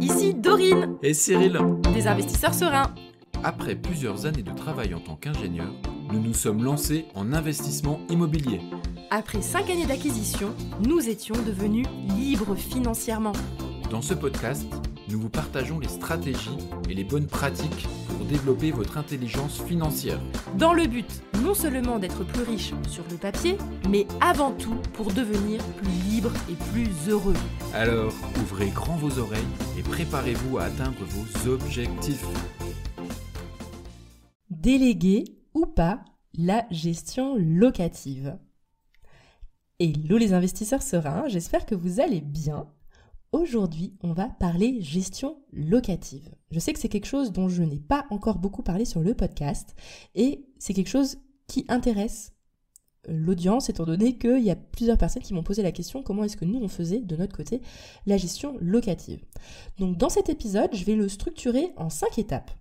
ici Dorine, Et Cyril. des investisseurs sereins. Après plusieurs années de travail en tant qu'ingénieur, nous nous sommes lancés en investissement immobilier. Après 5 années d'acquisition, nous étions devenus libres financièrement. Dans ce podcast, nous vous partageons les stratégies et les bonnes pratiques pour développer votre intelligence financière. Dans le but non seulement d'être plus riche sur le papier, mais avant tout pour devenir plus libre et plus heureux. Alors, ouvrez grand vos oreilles et préparez-vous à atteindre vos objectifs. Déléguer ou pas la gestion locative. Hello les investisseurs sereins, j'espère que vous allez bien. Aujourd'hui, on va parler gestion locative. Je sais que c'est quelque chose dont je n'ai pas encore beaucoup parlé sur le podcast et c'est quelque chose qui intéresse l'audience étant donné qu'il y a plusieurs personnes qui m'ont posé la question comment est-ce que nous on faisait de notre côté la gestion locative. Donc dans cet épisode, je vais le structurer en 5 étapes.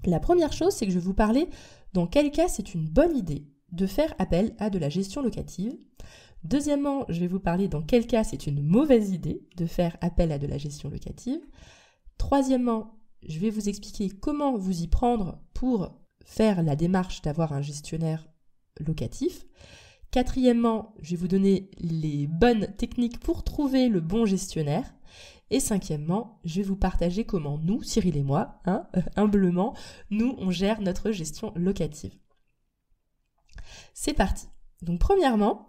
La première chose, c'est que je vais vous parler dans quel cas c'est une bonne idée de faire appel à de la gestion locative. Deuxièmement, je vais vous parler dans quel cas c'est une mauvaise idée de faire appel à de la gestion locative. Troisièmement, je vais vous expliquer comment vous y prendre pour faire la démarche d'avoir un gestionnaire locatif. Quatrièmement, je vais vous donner les bonnes techniques pour trouver le bon gestionnaire. Et cinquièmement, je vais vous partager comment nous, Cyril et moi, humblement, nous, on gère notre gestion locative. C'est parti. Donc premièrement,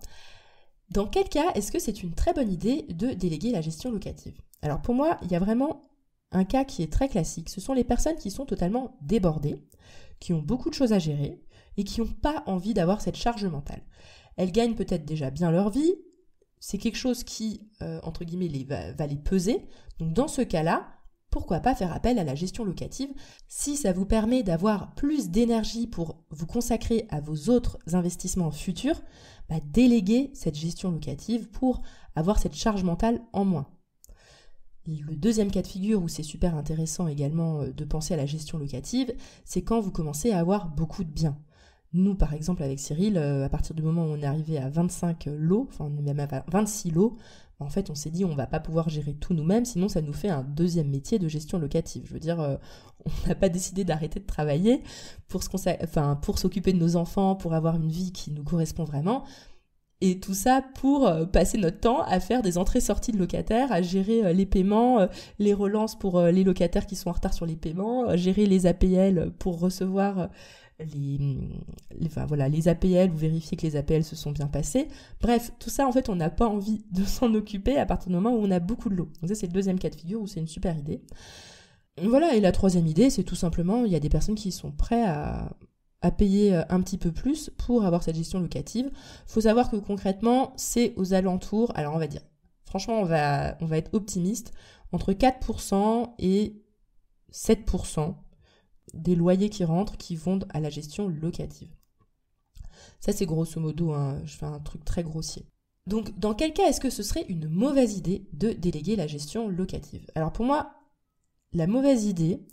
dans quel cas est-ce que c'est une très bonne idée de déléguer la gestion locative ? Alors pour moi, il y a vraiment un cas qui est très classique. Ce sont les personnes qui sont totalement débordées, qui ont beaucoup de choses à gérer et qui n'ont pas envie d'avoir cette charge mentale. Elles gagnent peut-être déjà bien leur vie, c'est quelque chose qui, entre guillemets, va les peser. Donc dans ce cas-là, pourquoi pas faire appel à la gestion locative si ça vous permet d'avoir plus d'énergie pour vous consacrer à vos autres investissements futurs, déléguer cette gestion locative pour avoir cette charge mentale en moins. Le deuxième cas de figure où c'est super intéressant également de penser à la gestion locative, c'est quand vous commencez à avoir beaucoup de biens. Nous, par exemple, avec Cyril, à partir du moment où on est arrivé à 25 lots, enfin on est même à 26 lots, en fait, on s'est dit on va pas pouvoir gérer tout nous-mêmes, sinon ça nous fait un deuxième métier de gestion locative. Je veux dire, on n'a pas décidé d'arrêter de travailler pour s'occuper de nos enfants, pour avoir une vie qui nous correspond vraiment. Et tout ça pour passer notre temps à faire des entrées-sorties de locataires, à gérer les paiements, les relances pour les locataires qui sont en retard sur les paiements, gérer les APL pour recevoir les APL ou vérifier que les APL se sont bien passés. Bref, tout ça, en fait, on n'a pas envie de s'en occuper à partir du moment où on a beaucoup de lots. Donc ça, c'est le deuxième cas de figure où c'est une super idée. Voilà, et la troisième idée, c'est tout simplement, il y a des personnes qui sont prêtes à payer un petit peu plus pour avoir cette gestion locative. Il faut savoir que concrètement, c'est aux alentours, alors on va dire, franchement, on va être optimiste, entre 4% et 7% des loyers qui rentrent qui vont à la gestion locative. Ça, c'est grosso modo, je fais un truc très grossier. Donc, dans quel cas est-ce que ce serait une mauvaise idée de déléguer la gestion locative ? Alors pour moi, la mauvaise idée,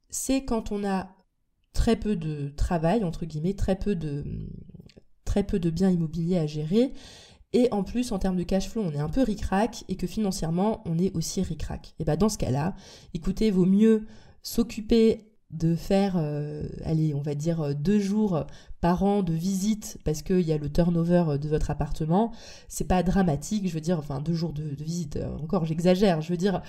c'est quand on a très peu de travail, entre guillemets, très peu de biens immobiliers à gérer, et en plus, en termes de cash flow, on est un peu ric-rac, et que financièrement, on est aussi ric-rac. Et dans ce cas-là, écoutez, vaut mieux s'occuper de faire, on va dire 2 jours par an de visite parce qu'il y a le turnover de votre appartement, c'est pas dramatique, je veux dire, 2 jours de visite, encore j'exagère, je veux dire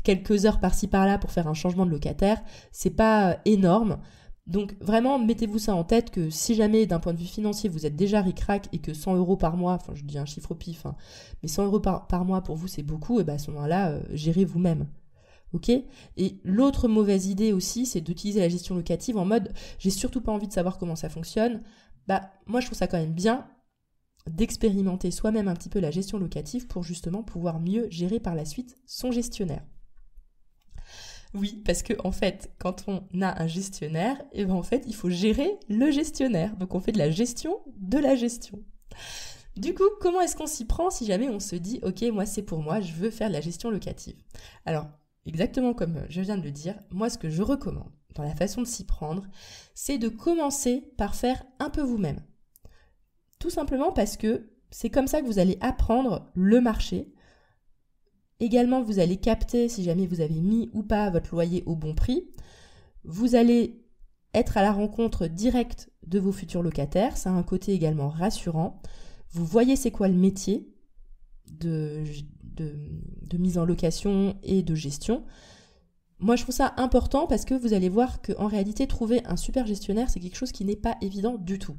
quelques heures par-ci par-là pour faire un changement de locataire, c'est pas énorme. Donc vraiment, mettez-vous ça en tête que si jamais d'un point de vue financier vous êtes déjà ric-rac et que 100 € par mois, je dis un chiffre au pif, mais 100 € par mois pour vous c'est beaucoup, et à ce moment-là, gérez vous-même. Ok ? Et l'autre mauvaise idée aussi, c'est d'utiliser la gestion locative en mode j'ai surtout pas envie de savoir comment ça fonctionne. Moi je trouve ça quand même bien d'expérimenter soi-même un petit peu la gestion locative pour justement pouvoir mieux gérer par la suite son gestionnaire. Oui, parce que en fait, quand on a un gestionnaire, en fait, il faut gérer le gestionnaire. Donc on fait de la gestion de la gestion. Du coup, comment est-ce qu'on s'y prend si jamais on se dit ok, moi c'est pour moi, je veux faire de la gestion locative. Alors, exactement comme je viens de le dire, moi ce que je recommande dans la façon de s'y prendre, c'est de commencer par faire un peu vous-même. Tout simplement parce que c'est comme ça que vous allez apprendre le marché Également, vous allez capter si jamais vous avez mis ou pas votre loyer au bon prix. Vous allez être à la rencontre directe de vos futurs locataires. Ça a un côté également rassurant. Vous voyez c'est quoi le métier de mise en location et de gestion. Moi, je trouve ça important parce que vous allez voir qu'en réalité, trouver un super gestionnaire, c'est quelque chose qui n'est pas évident du tout.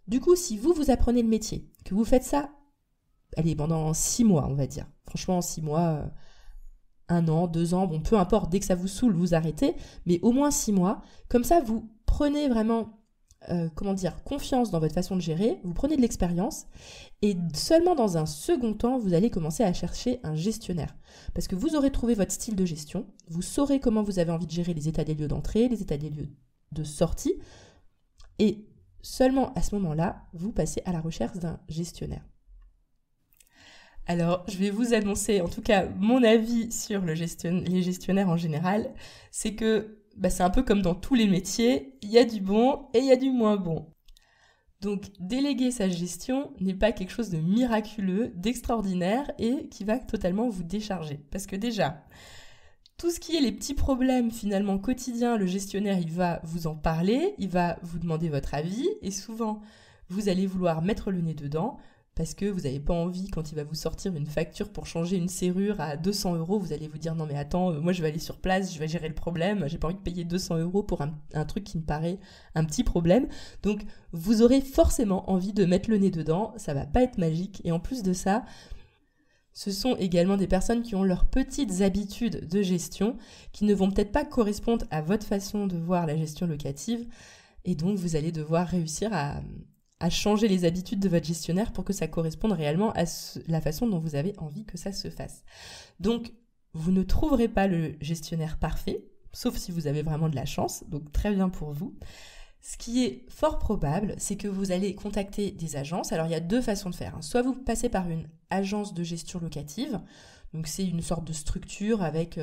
Du coup, si vous apprenez le métier, que vous faites ça, allez, pendant 6 mois, on va dire. Franchement, 6 mois, 1 an, 2 ans, bon, peu importe, dès que ça vous saoule, vous arrêtez, mais au moins 6 mois. Comme ça, vous prenez vraiment, confiance dans votre façon de gérer, vous prenez de l'expérience, et seulement dans un second temps, vous allez commencer à chercher un gestionnaire. Parce que vous aurez trouvé votre style de gestion, vous saurez comment vous avez envie de gérer les états des lieux d'entrée, les états des lieux de sortie, et seulement à ce moment-là, vous passez à la recherche d'un gestionnaire. Alors, je vais vous annoncer, en tout cas, mon avis sur les gestionnaires en général, c'est que c'est un peu comme dans tous les métiers, il y a du bon et il y a du moins bon. Donc, déléguer sa gestion n'est pas quelque chose de miraculeux, d'extraordinaire et qui va totalement vous décharger. Parce que déjà, tout ce qui est les petits problèmes finalement quotidiens, le gestionnaire, il va vous en parler, il va vous demander votre avis et souvent, vous allez vouloir mettre le nez dedans parce que vous n'avez pas envie, quand il va vous sortir une facture pour changer une serrure à 200 €, vous allez vous dire « Non mais attends, moi je vais aller sur place, je vais gérer le problème, j'ai pas envie de payer 200 € pour un truc qui me paraît un petit problème. » Donc vous aurez forcément envie de mettre le nez dedans, ça va pas être magique. Et en plus de ça, ce sont également des personnes qui ont leurs petites habitudes de gestion, qui ne vont peut-être pas correspondre à votre façon de voir la gestion locative. Et donc vous allez devoir réussir à changer les habitudes de votre gestionnaire pour que ça corresponde réellement à la façon dont vous avez envie que ça se fasse. Donc, vous ne trouverez pas le gestionnaire parfait, sauf si vous avez vraiment de la chance, donc très bien pour vous. Ce qui est fort probable, c'est que vous allez contacter des agences. Alors, il y a 2 façons de faire. Soit vous passez par une agence de gestion locative, donc c'est une sorte de structure avec,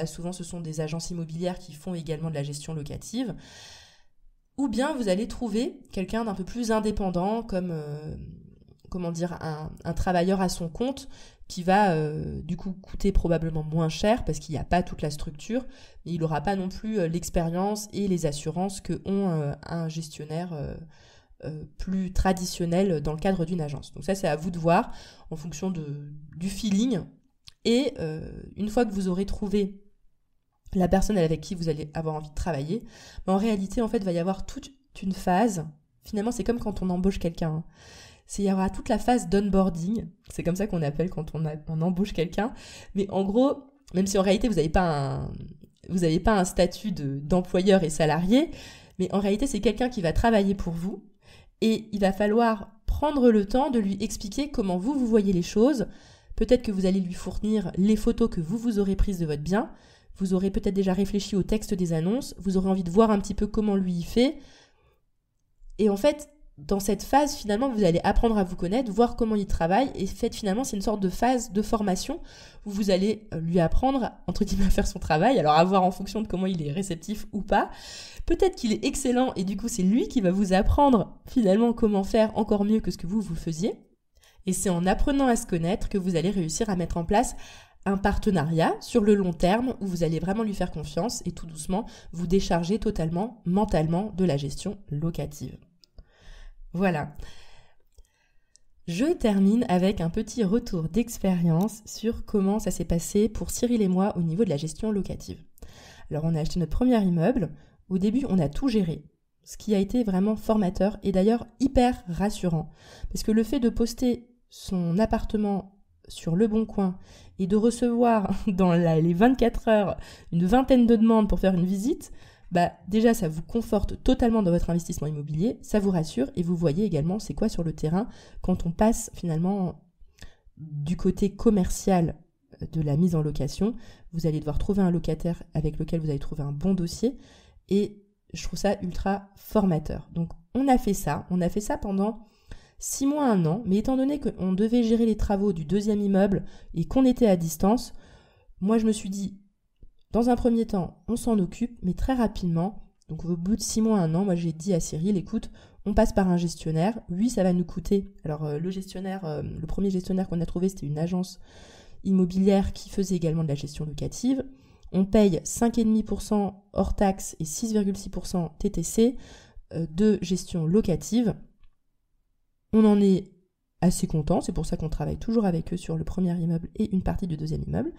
souvent ce sont des agences immobilières qui font également de la gestion locative. Ou bien vous allez trouver quelqu'un d'un peu plus indépendant, comme un travailleur à son compte, qui va du coup coûter probablement moins cher parce qu'il n'y a pas toute la structure, mais il n'aura pas non plus l'expérience et les assurances que ont un gestionnaire plus traditionnel dans le cadre d'une agence. Donc ça, c'est à vous de voir en fonction du feeling. Et une fois que vous aurez trouvé la personne avec qui vous allez avoir envie de travailler, en réalité, en fait, il va y avoir toute une phase. Finalement, c'est comme quand on embauche quelqu'un. Il y aura toute la phase d'onboarding. C'est comme ça qu'on appelle quand on embauche quelqu'un. Mais en gros, même si en réalité, vous n'avez pas un statut d'employeur et salarié, mais en réalité, c'est quelqu'un qui va travailler pour vous. Et il va falloir prendre le temps de lui expliquer comment vous voyez les choses. Peut-être que vous allez lui fournir les photos que vous aurez prises de votre bien. Vous aurez peut-être déjà réfléchi au texte des annonces, vous aurez envie de voir un petit peu comment lui il fait. Et en fait, dans cette phase, finalement, vous allez apprendre à vous connaître, voir comment il travaille. Et finalement, c'est une sorte de phase de formation où vous allez lui apprendre, entre guillemets, à faire son travail. Alors, à voir en fonction de comment il est réceptif ou pas. Peut-être qu'il est excellent et du coup, c'est lui qui va vous apprendre finalement comment faire encore mieux que ce que vous faisiez. Et c'est en apprenant à se connaître que vous allez réussir à mettre en place un partenariat sur le long terme où vous allez vraiment lui faire confiance et tout doucement vous décharger totalement mentalement de la gestion locative. Voilà. Je termine avec un petit retour d'expérience sur comment ça s'est passé pour Cyril et moi au niveau de la gestion locative. Alors on a acheté notre premier immeuble. Au début, on a tout géré, ce qui a été vraiment formateur et d'ailleurs hyper rassurant. Parce que le fait de poster son appartement sur Le Bon Coin et de recevoir dans les 24 heures une vingtaine de demandes pour faire une visite, déjà ça vous conforte totalement dans votre investissement immobilier, ça vous rassure et vous voyez également c'est quoi sur le terrain quand on passe finalement du côté commercial de la mise en location. Vous allez devoir trouver un locataire avec lequel vous allez trouver un bon dossier et je trouve ça ultra formateur. Donc on a fait ça pendant 6 mois, 1 an, mais étant donné qu'on devait gérer les travaux du 2e immeuble et qu'on était à distance, moi je me suis dit, dans un premier temps, on s'en occupe, mais très rapidement, donc au bout de 6 mois, 1 an, moi j'ai dit à Cyril, écoute, on passe par un gestionnaire, oui ça va nous coûter. Alors le premier gestionnaire qu'on a trouvé, c'était une agence immobilière qui faisait également de la gestion locative. On paye 5,5% hors taxe et 6,6% TTC de gestion locative. On en est assez content, c'est pour ça qu'on travaille toujours avec eux sur le premier immeuble et une partie du deuxième immeuble.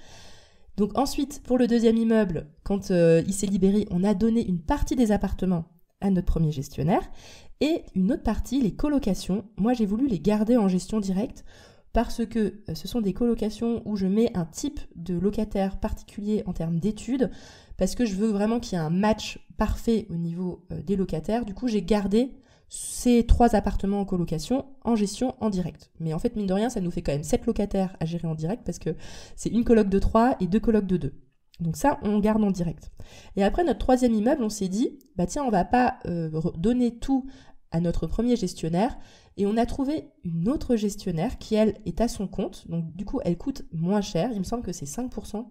Donc ensuite, pour le deuxième immeuble, quand il s'est libéré, on a donné une partie des appartements à notre premier gestionnaire et une autre partie, les colocations. Moi, j'ai voulu les garder en gestion directe parce que ce sont des colocations où je mets un type de locataire particulier en termes d'études, parce que je veux vraiment qu'il y ait un match parfait au niveau des locataires. Du coup, j'ai gardé ces 3 appartements en colocation en gestion en direct. Mais en fait, mine de rien, ça nous fait quand même 7 locataires à gérer en direct parce que c'est une coloc de 3 et 2 colocs de 2. Donc ça, on garde en direct. Et après, notre troisième immeuble, on s'est dit, bah tiens, on va pas donner tout à notre premier gestionnaire. Et on a trouvé une autre gestionnaire qui, elle, est à son compte. Donc du coup, elle coûte moins cher. Il me semble que c'est 5%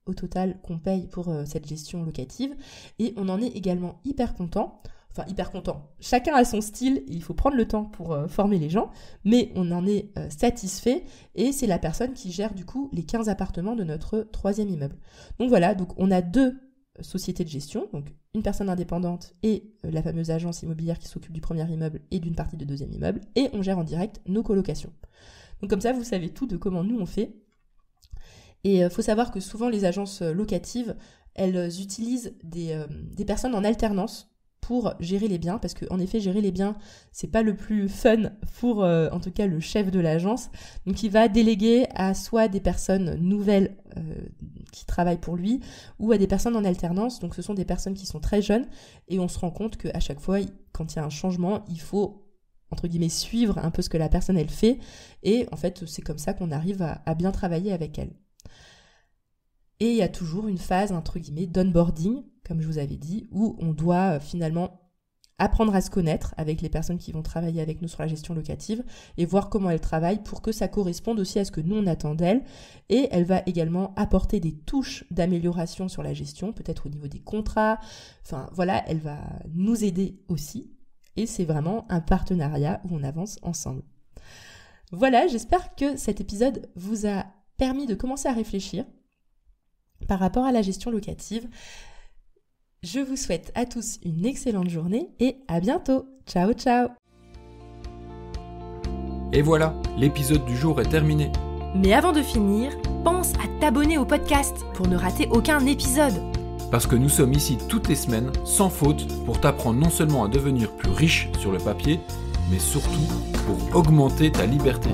au total qu'on paye pour cette gestion locative. Et on en est également hyper content. Enfin, hyper content. Chacun a son style, et il faut prendre le temps pour former les gens, mais on en est satisfait, et c'est la personne qui gère du coup les 15 appartements de notre troisième immeuble. Donc voilà, donc on a 2 sociétés de gestion, donc une personne indépendante et la fameuse agence immobilière qui s'occupe du premier immeuble et d'une partie du deuxième immeuble, et on gère en direct nos colocations. Donc comme ça, vous savez tout de comment nous on fait. Et il faut savoir que souvent les agences locatives, elles utilisent des personnes en alternance pour gérer les biens, parce qu'en effet, gérer les biens, c'est pas le plus fun pour, en tout cas, le chef de l'agence. Donc, il va déléguer à soit des personnes nouvelles qui travaillent pour lui, ou à des personnes en alternance. Donc, ce sont des personnes qui sont très jeunes, et on se rend compte qu'à chaque fois, quand il y a un changement, il faut, entre guillemets, suivre un peu ce que la personne, elle fait. Et en fait, c'est comme ça qu'on arrive à bien travailler avec elle. Et il y a toujours une phase, entre guillemets, d'onboarding, comme je vous avais dit, où on doit finalement apprendre à se connaître avec les personnes qui vont travailler avec nous sur la gestion locative et voir comment elles travaillent pour que ça corresponde aussi à ce que nous on attend d'elles. Et elle va également apporter des touches d'amélioration sur la gestion, peut-être au niveau des contrats. Enfin voilà, elle va nous aider aussi. Et c'est vraiment un partenariat où on avance ensemble. Voilà, j'espère que cet épisode vous a permis de commencer à réfléchir par rapport à la gestion locative. Je vous souhaite à tous une excellente journée et à bientôt. Ciao, ciao. Et voilà, l'épisode du jour est terminé. Mais avant de finir, pense à t'abonner au podcast pour ne rater aucun épisode. Parce que nous sommes ici toutes les semaines, sans faute, pour t'apprendre non seulement à devenir plus riche sur le papier, mais surtout pour augmenter ta liberté.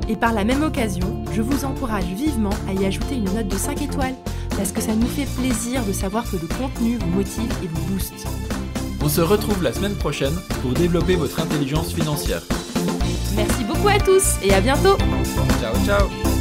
Et par la même occasion, je vous encourage vivement à y ajouter une note de 5 étoiles, parce que ça nous fait plaisir de savoir que le contenu vous motive et vous booste. On se retrouve la semaine prochaine pour développer votre intelligence financière. Merci beaucoup à tous et à bientôt. Ciao, ciao.